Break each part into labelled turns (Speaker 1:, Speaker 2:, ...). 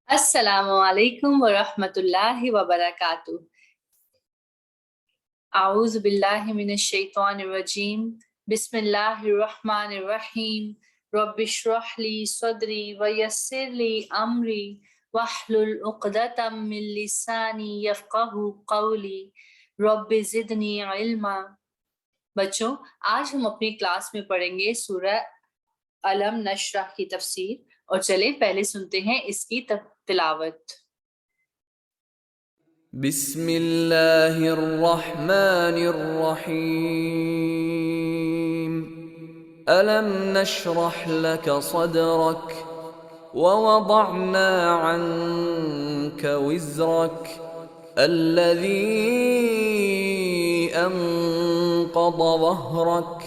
Speaker 1: السلام علیکم ورحمۃ اللہ وبرکاتہ۔ اعوذ باللہ من الشیطان الرجیم، بسم اللہ الرحمن الرحیم۔ رب اشرح لی صدری ویسر لی امری واحلل عقدۃ من لسانی یفقہوا قولی رب زدنی علما۔ بچوں، آج ہم اپنی کلاس میں پڑھیں گے سورہ علم نشرح کی تفسیر، اور چلیں پہلے سنتے ہیں اس کی تلاوت۔
Speaker 2: بسم اللہ الرحمن الرحیم ألم نشرح لك صدرك ووضعنا عنك وزرك الذي أنقض ظهرك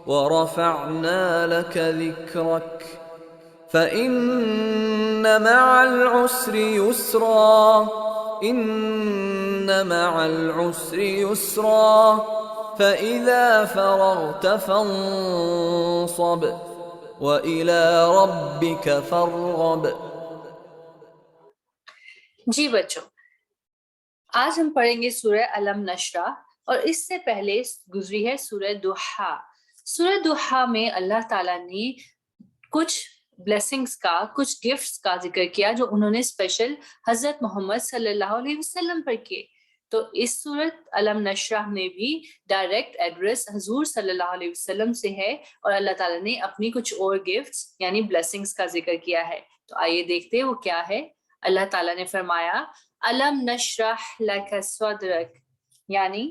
Speaker 2: ورفعنا لك ذكرك فإن مع العسر يسرا إن مع العسر يسرا فإذا فرغت فانصب وإلى ربك فارغب۔
Speaker 1: جی بچوں، آج ہم پڑھیں گے سورہ علم نشرح، اور اس سے پہلے گزری ہے سورہ ضحیٰ۔ سورہ ضحیٰ میں اللہ تعالیٰ نے کچھ بلیسنگز کا، کچھ گفٹس کا ذکر کیا جو انہوں نے اسپیشل حضرت محمد صلی اللہ علیہ وسلم پر کیے۔ تو اس سورت علم نشرح میں بھی ڈائریکٹ ایڈریس حضور صلی اللہ علیہ وسلم سے ہے، اور اللہ تعالیٰ نے اپنی کچھ اور گفٹس یعنی بلیسنگز کا ذکر کیا ہے۔ تو آئیے دیکھتے ہیں وہ کیا ہے۔ اللہ تعالیٰ نے فرمایا علم نشرح لک صدرک، یعنی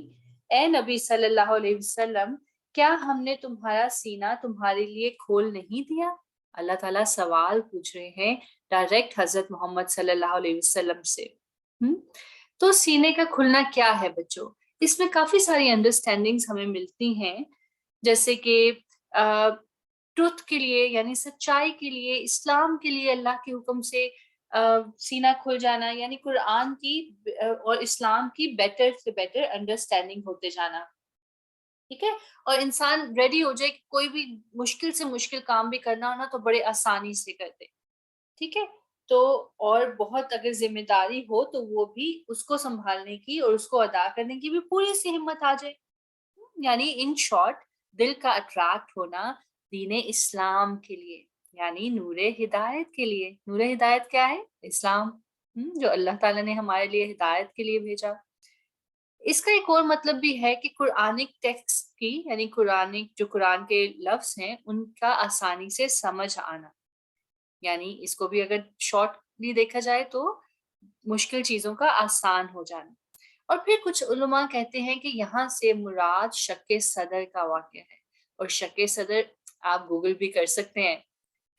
Speaker 1: اے نبی صلی اللہ علیہ وسلم، کیا ہم نے تمہارا سینہ تمہارے لیے کھول نہیں دیا؟ اللہ تعالیٰ سوال پوچھ رہے ہیں ڈائریکٹ حضرت محمد صلی اللہ علیہ وسلم سے۔ تو سینے کا کھلنا کیا ہے بچوں؟ اس میں کافی ساری انڈرسٹینڈنگز ہمیں ملتی ہیں، جیسے کہ ٹروتھ کے لیے یعنی سچائی کے لیے، اسلام کے لیے اللہ کے حکم سے سینہ کھل جانا، یعنی قرآن کی اور اسلام کی بیٹر سے بیٹر انڈرسٹینڈنگ ہوتے جانا، ٹھیک ہے، اور انسان ریڈی ہو جائے کہ کوئی بھی مشکل سے مشکل کام بھی کرنا ہونا تو بڑے آسانی سے کرتے، ٹھیک ہے۔ تو اور بہت اگر ذمہ داری ہو تو وہ بھی اس کو سنبھالنے کی اور اس کو ادا کرنے کی بھی پوری سی ہمت آ جائے، یعنی ان شارٹ دل کا اٹریکٹ ہونا دین اسلام کے لیے، یعنی نور ہدایت کے لیے۔ نور ہدایت کیا ہے؟ اسلام، جو اللہ تعالیٰ نے ہمارے لیے ہدایت کے لیے بھیجا۔ اس کا ایک اور مطلب بھی ہے کہ قرآنک ٹیکسٹ کی، یعنی قرآن کے لفظ ہیں ان کا آسانی سے سمجھ آنا، یعنی اس کو بھی اگر شارٹلی دیکھا جائے تو مشکل چیزوں کا آسان ہو جانا۔ اور پھر کچھ علماء کہتے ہیں کہ یہاں سے مراد شق صدر کا واقعہ ہے، اور شق صدر آپ گوگل بھی کر سکتے ہیں،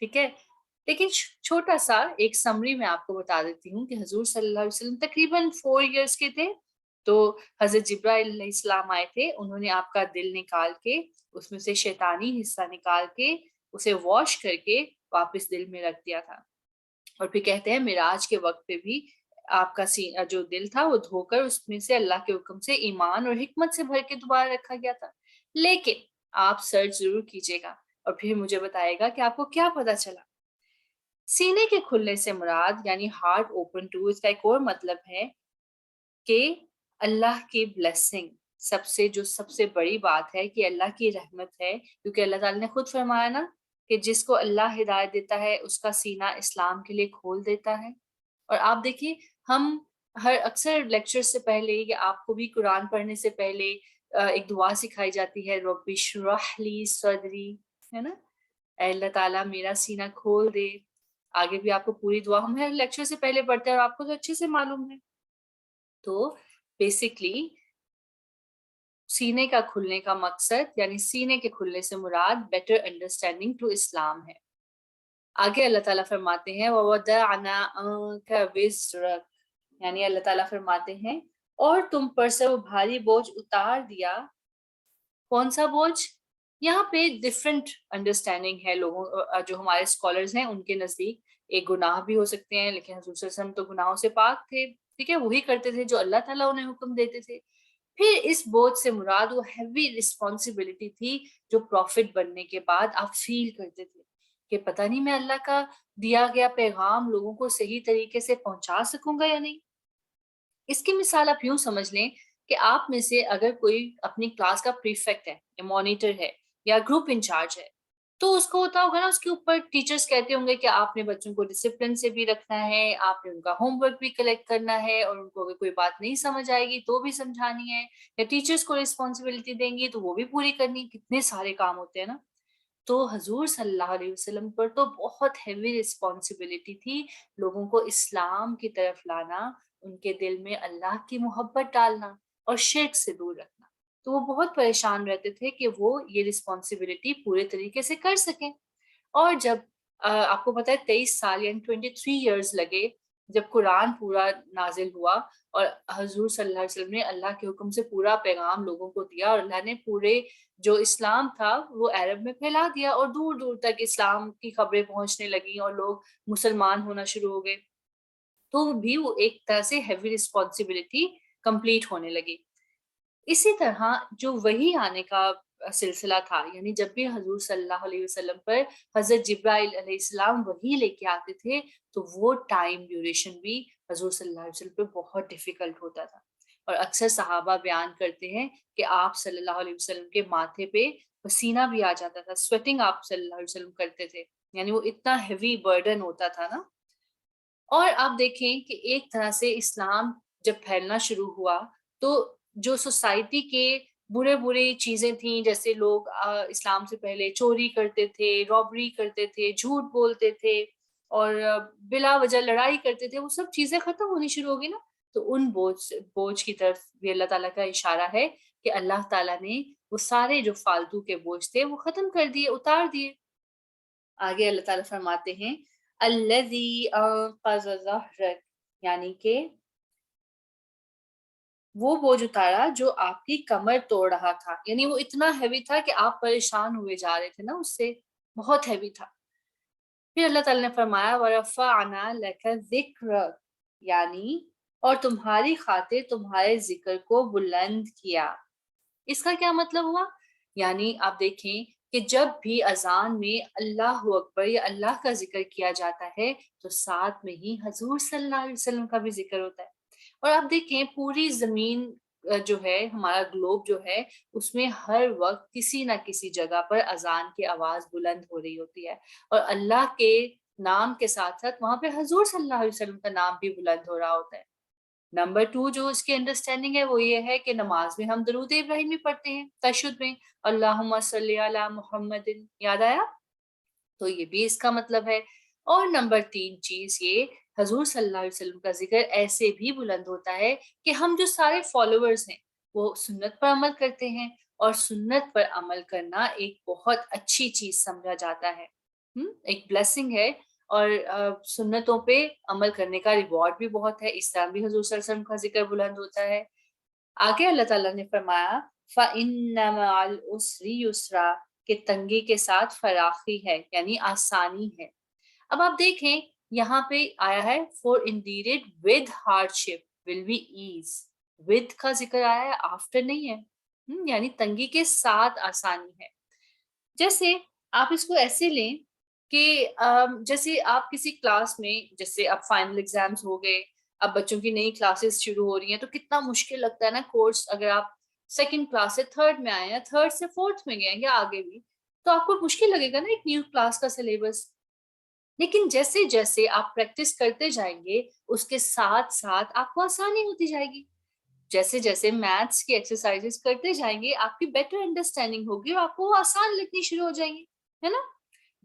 Speaker 1: ٹھیک ہے، لیکن چھوٹا سا ایک سمری میں آپ کو بتا دیتی ہوں کہ حضور صلی اللہ علیہ وسلم تقریباً 4 ایئرس کے تھے، تو حضرت جبرائیل علیہ السلام آئے تھے، انہوں نے آپ کا دل نکال کے اس میں سے شیطانی حصہ نکال کے اسے واش کر کے واپس دل میں رکھ دیا تھا۔ اور پھر کہتے ہیں معراج کے وقت پہ بھی آپ کا جو دل تھا وہ دھو کر اس میں سے اللہ کے حکم سے ایمان اور حکمت سے بھر کے دوبارہ رکھا گیا تھا۔ لیکن آپ سرچ ضرور کیجیے گا اور پھر مجھے بتائے گا کہ آپ کو کیا پتا چلا۔ سینے کے کھلنے سے مراد یعنی ہارٹ اوپن ٹو، اس کا ایک اور مطلب ہے کہ اللہ کی بلیسنگ، سب سے بڑی بات ہے کہ اللہ کی رحمت ہے، کیونکہ اللہ تعالیٰ نے خود فرمایا نا کہ جس کو اللہ ہدایت دیتا ہے اس کا سینہ اسلام کے لیے کھول دیتا ہے۔ اور آپ دیکھیے ہم اکثر لیکچر سے پہلے یا آپ کو بھی قرآن پڑھنے سے پہلے ایک دعا سکھائی جاتی ہے، رب اشرح لی صدری، ہے نا، اے اللہ تعالیٰ میرا سینہ کھول دے۔ آگے بھی آپ کو پوری دعا ہم ہر لیکچر سے پہلے پڑھتے ہیں اور آپ کو تو اچھے سے معلوم ہے۔ تو بیسکلی سینے کا کھلنے کا مقصد یعنی سینے کے کھلنے سے مراد بیٹر انڈرسٹینڈنگ ٹو اسلام ہے۔ آگے اللہ تعالیٰ فرماتے ہیں وَوَضَعْنَا عَنْكَ وِزْرَكَ، یعنی اللہ تعالیٰ فرماتے ہیں اور تم پر سے وہ بھاری بوجھ اتار دیا۔ کون سا بوجھ؟ یہاں پہ ڈفرینٹ انڈرسٹینڈنگ ہے لوگوں، جو ہمارے اسکالرز ہیں ان کے نزدیک ایک گناہ بھی ہو سکتے ہیں، لیکن حضور صلی اللہ علیہ وسلم تو گناہوں سے پاک تھے، ٹھیک ہے، وہی کرتے تھے جو اللہ تعالیٰ انہیں حکم دیتے تھے۔ پھر اس بوجھ سے مراد وہ ہیوی رسپانسبلٹی تھی جو پروفٹ بننے کے بعد آپ فیل کرتے تھے کہ پتہ نہیں میں اللہ کا دیا گیا پیغام لوگوں کو صحیح طریقے سے پہنچا سکوں گا یا نہیں۔ اس کی مثال آپ یوں سمجھ لیں کہ آپ میں سے اگر کوئی اپنی کلاس کا پریفیکٹ ہے یا مانیٹر ہے یا گروپ انچارج ہے، تو اس کو ہوتا ہوگا نا، اس کے اوپر ٹیچرز کہتے ہوں گے کہ آپ نے بچوں کو ڈسپلن سے بھی رکھنا ہے، آپ نے ان کا ہوم ورک بھی کلیکٹ کرنا ہے، اور ان کو اگر کوئی بات نہیں سمجھ آئے گی تو بھی سمجھانی ہے، یا ٹیچرز کو رسپانسبلٹی دیں گی تو وہ بھی پوری کرنی، کتنے سارے کام ہوتے ہیں نا۔ تو حضور صلی اللہ علیہ وسلم پر تو بہت ہیوی رسپانسبلٹی تھی، لوگوں کو اسلام کی طرف لانا، ان کے دل میں اللہ کی محبت ڈالنا اور شرک سے دور رکھنا۔ تو وہ بہت پریشان رہتے تھے کہ وہ یہ رسپانسبلٹی پورے طریقے سے کر سکیں۔ اور جب آپ کو پتہ ہے 23 سال یعنی 23 ایئرز لگے جب قرآن پورا نازل ہوا، اور حضور صلی اللہ علیہ وسلم نے اللہ کے حکم سے پورا پیغام لوگوں کو دیا، اور اللہ نے پورے جو اسلام تھا وہ عرب میں پھیلا دیا، اور دور دور تک اسلام کی خبریں پہنچنے لگیں اور لوگ مسلمان ہونا شروع ہو گئے، تو بھی وہ ایک طرح سے ہیوی رسپانسبلٹی کمپلیٹ ہونے لگی۔ اسی طرح جو وحی آنے کا سلسلہ تھا، یعنی جب بھی حضور صلی اللہ علیہ وسلم پر حضرت جبرائیل علیہ السلام وحی لے کے آتے تھے، تو وہ ٹائم ڈیوریشن بھی حضور صلی اللہ علیہ وسلم پہ بہت ڈیفیکلٹ ہوتا تھا، اور اکثر صحابہ بیان کرتے ہیں کہ آپ صلی اللہ علیہ وسلم کے ماتھے پہ پسینہ بھی آ جاتا تھا، سویٹنگ آپ صلی اللہ علیہ وسلم کرتے تھے، یعنی وہ اتنا ہیوی برڈن ہوتا تھا نا۔ اور آپ دیکھیں کہ ایک طرح سے اسلام جب پھیلنا شروع ہوا، تو جو سوسائٹی کے برے برے چیزیں تھیں، جیسے لوگ اسلام سے پہلے چوری کرتے تھے، رابری کرتے تھے، جھوٹ بولتے تھے، اور بلا وجہ لڑائی کرتے تھے، وہ سب چیزیں ختم ہونی شروع ہوگی نا۔ تو ان بوجھ کی طرف بھی اللہ تعالیٰ کا اشارہ ہے کہ اللہ تعالیٰ نے وہ سارے جو فالتو کے بوجھ تھے وہ ختم کر دیے، اتار دیے۔ آگے اللہ تعالیٰ فرماتے ہیں الذی انقض ظہرک، یعنی کہ وہ بوجھ اتارا جو آپ کی کمر توڑ رہا تھا، یعنی وہ اتنا ہیوی تھا کہ آپ پریشان ہوئے جا رہے تھے نا اس سے، بہت ہیوی تھا۔ پھر اللہ تعالیٰ نے فرمایا وَرَفَعْنَا لَكَ ذِكْرَكَ، یعنی اور تمہاری خاطر تمہارے ذکر کو بلند کیا۔ اس کا کیا مطلب ہوا؟ یعنی آپ دیکھیں کہ جب بھی اذان میں اللہ اکبر یا اللہ کا ذکر کیا جاتا ہے تو ساتھ میں ہی حضور صلی اللہ علیہ وسلم کا بھی ذکر ہوتا ہے۔ اور آپ دیکھیں پوری زمین جو ہے، ہمارا گلوب جو ہے، اس میں ہر وقت کسی نہ کسی جگہ پر اذان کی آواز بلند ہو رہی ہوتی ہے، اور اللہ کے نام کے ساتھ ساتھ وہاں پہ حضور صلی اللہ علیہ وسلم کا نام بھی بلند ہو رہا ہوتا ہے۔ نمبر 2 جو اس کی انڈرسٹینڈنگ ہے وہ یہ ہے کہ نماز میں ہم درود ابراہیمی پڑھتے ہیں، تشہد میں اللہم صلی علی محمد، یاد آیا؟ تو یہ بھی اس کا مطلب ہے۔ اور نمبر 3 چیز یہ، حضور صلی اللہ علیہ وسلم کا ذکر ایسے بھی بلند ہوتا ہے کہ ہم جو سارے فالوورز ہیں وہ سنت پر عمل کرتے ہیں، اور سنت پر عمل کرنا ایک بہت اچھی چیز سمجھا جاتا ہے، ایک بلیسنگ ہے، اور سنتوں پہ عمل کرنے کا ریوارڈ بھی بہت ہے، اس طرح بھی حضور صلی اللہ علیہ وسلم کا ذکر بلند ہوتا ہے۔ آگے اللہ تعالیٰ نے فرمایا فَإِنَّ مَعَ الْعُسْرِ يُسْرًا، کہ تنگی کے ساتھ فراخی ہے، یعنی آسانی ہے۔ اب آپ دیکھیں یہاں پہ آیا ہے for indeed with hardship will be ease، with کا ذکر آیا ہے، after نہیں ہے، یعنی تنگی کے ساتھ آسانی ہے۔ جیسے آپ اس کو ایسے لیں کہ جیسے آپ کسی کلاس میں، جیسے اب فائنل ایگزامز ہو گئے، اب بچوں کی نئی کلاسز شروع ہو رہی ہیں، تو کتنا مشکل لگتا ہے نا کورس، اگر آپ سیکنڈ کلاس سے تھرڈ میں آئے ہیں، تھرڈ سے فورتھ میں گئے ہیں یا آگے بھی، تو آپ کو مشکل لگے گا نا ایک نیو کلاس کا سلیبس۔ لیکن جیسے جیسے آپ پریکٹس کرتے جائیں گے اس کے ساتھ ساتھ آپ کو آسانی ہوتی جائے گی، جیسے جیسے میتھس کی ایکسرسائزز کرتے جائیں گے آپ کی بیٹر انڈرسٹینڈنگ ہوگی اور آپ کو وہ آسان لگنی شروع ہو جائیں گی، ہے نا؟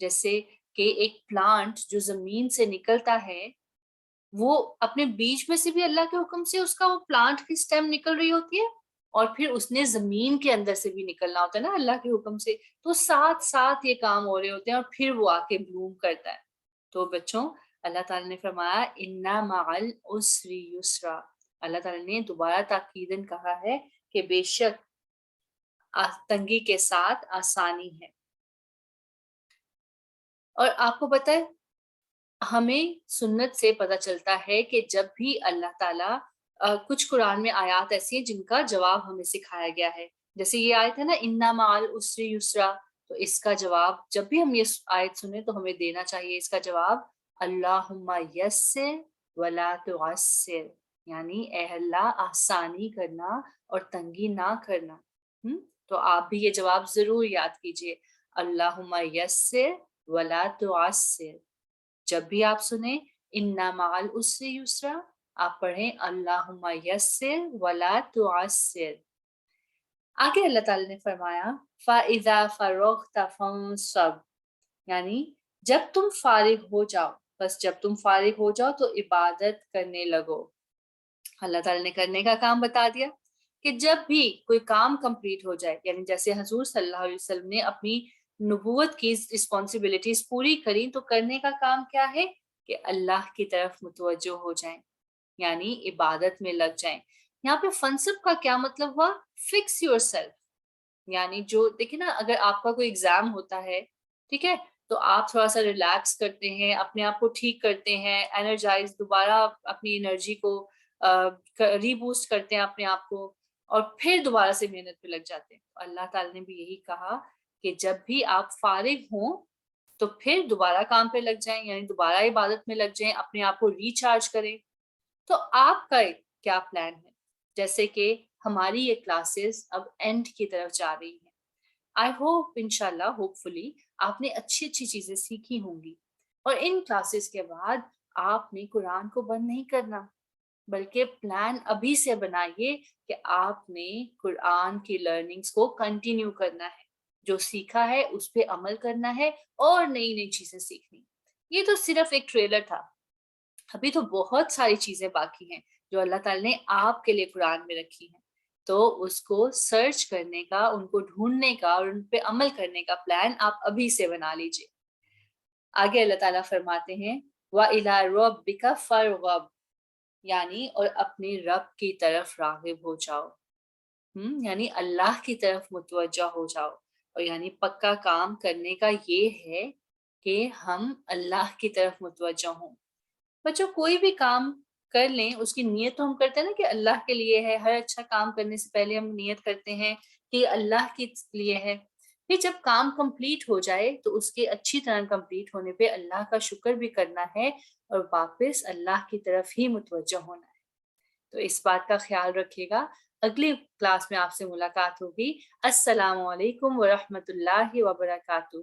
Speaker 1: جیسے کہ ایک پلانٹ جو زمین سے نکلتا ہے، وہ اپنے بیج میں سے بھی اللہ کے حکم سے اس کا وہ پلانٹ کی سٹیم نکل رہی ہوتی ہے، اور پھر اس نے زمین کے اندر سے بھی نکلنا ہوتا ہے نا اللہ کے حکم سے، تو ساتھ ساتھ یہ کام ہو رہے ہوتے ہیں اور پھر وہ آ کے بلوم کرتا ہے۔ تو بچوں اللہ تعالیٰ نے فرمایا اِنَّ مَعَ الْعُسْرِ يُسْرًا، اللہ تعالیٰ نے دوبارہ تاکیداً کہا ہے کہ بے شک تنگی کے ساتھ آسانی ہے۔ اور آپ کو پتہ ہے ہمیں سنت سے پتہ چلتا ہے کہ جب بھی اللہ تعالیٰ کچھ قرآن میں آیات ایسی ہیں جن کا جواب ہمیں سکھایا گیا ہے، جیسے یہ آیت ہے نا اِنَّ مَعَ الْعُسْرِ يُسْرًا، تو اس کا جواب جب بھی ہم یہ آیت سنیں تو ہمیں دینا چاہیے اس کا جواب اللہم یسر ولا تعسر، یعنی اے اللہ آسانی کرنا اور تنگی نہ کرنا۔ تو آپ بھی یہ جواب ضرور یاد کیجئے، اللہم یسر ولا تعسر۔ جب بھی آپ سنیں ان مع العسر یسرا، آپ پڑھیں اللہم یسر ولا تعسر۔ آگے اللہ تعالیٰ نے فرمایا فَإِذَا فَرَغْتَ فَانصَبْ، یعنی جب تم فارغ ہو جاؤ، بس جب تم فارغ ہو جاؤ تو عبادت کرنے لگو۔ اللہ تعالیٰ نے کرنے کا کام بتا دیا کہ جب بھی کوئی کام کمپلیٹ ہو جائے، یعنی جیسے حضور صلی اللہ علیہ وسلم نے اپنی نبوت کی رسپانسبلٹیز پوری کریں تو کرنے کا کام کیا ہے کہ اللہ کی طرف متوجہ ہو جائیں، یعنی عبادت میں لگ جائیں۔ یہاں پہ فنسب کا کیا مطلب ہوا؟ فکس یور سیلف، یعنی جو دیکھیں نا، اگر آپ کا کوئی ایگزام ہوتا ہے، ٹھیک ہے، تو آپ تھوڑا سا ریلیکس کرتے ہیں، اپنے آپ کو ٹھیک کرتے ہیں، انرجائز دوبارہ اپنی انرجی کو ری بوسٹ کرتے ہیں اپنے آپ کو، اور پھر دوبارہ سے محنت پہ لگ جاتے ہیں۔ اللہ تعالیٰ نے بھی یہی کہا کہ جب بھی آپ فارغ ہوں تو پھر دوبارہ کام پہ لگ جائیں، یعنی دوبارہ عبادت میں لگ جائیں، اپنے آپ کو ریچارج کریں۔ تو آپ کا کیا پلان ہے؟ جیسے کہ ہماری یہ کلاسز اب اینڈ کی طرف جا رہی ہیں، آئی ہوپ انشاءاللہ ہوپ فلی آپ نے اچھی اچھی چیزیں سیکھی ہوں گی، اور ان کلاسز کے بعد آپ نے قرآن کو بند نہیں کرنا، بلکہ پلان ابھی سے بنائیے کہ آپ نے قرآن کی لرننگز کو کنٹینیو کرنا ہے، جو سیکھا ہے اس پہ عمل کرنا ہے اور نئی نئی چیزیں سیکھنی۔ یہ تو صرف ایک ٹریلر تھا، ابھی تو بہت ساری چیزیں باقی ہیں جو اللہ تعالیٰ نے آپ کے لیے قرآن میں رکھی ہیں، تو اس کو سرچ کرنے کا، ان کو ڈھونڈنے کا اور ان پہ عمل کرنے کا پلان آپ ابھی سے بنا لیجئے۔ آگے اللہ تعالیٰ فرماتے ہیں وَإِلَىٰ رَبِّكَ فَارْغَب، یعنی اور اپنے رب کی طرف راغب ہو جاؤ، یعنی اللہ کی طرف متوجہ ہو جاؤ، اور یعنی پکا کام کرنے کا یہ ہے کہ ہم اللہ کی طرف متوجہ ہوں۔ بچوں کوئی بھی کام کر لیں، اس کی نیت تو ہم کرتے ہیں نا کہ اللہ کے لیے ہے، ہر اچھا کام کرنے سے پہلے ہم نیت کرتے ہیں کہ اللہ کے لیے ہے۔ پھر جب کام کمپلیٹ ہو جائے تو اس کے اچھی طرح کمپلیٹ ہونے پہ اللہ کا شکر بھی کرنا ہے اور واپس اللہ کی طرف ہی متوجہ ہونا ہے۔ تو اس بات کا خیال رکھیے گا۔ اگلی کلاس میں آپ سے ملاقات ہوگی۔ السلام علیکم ورحمۃ اللہ وبرکاتہ۔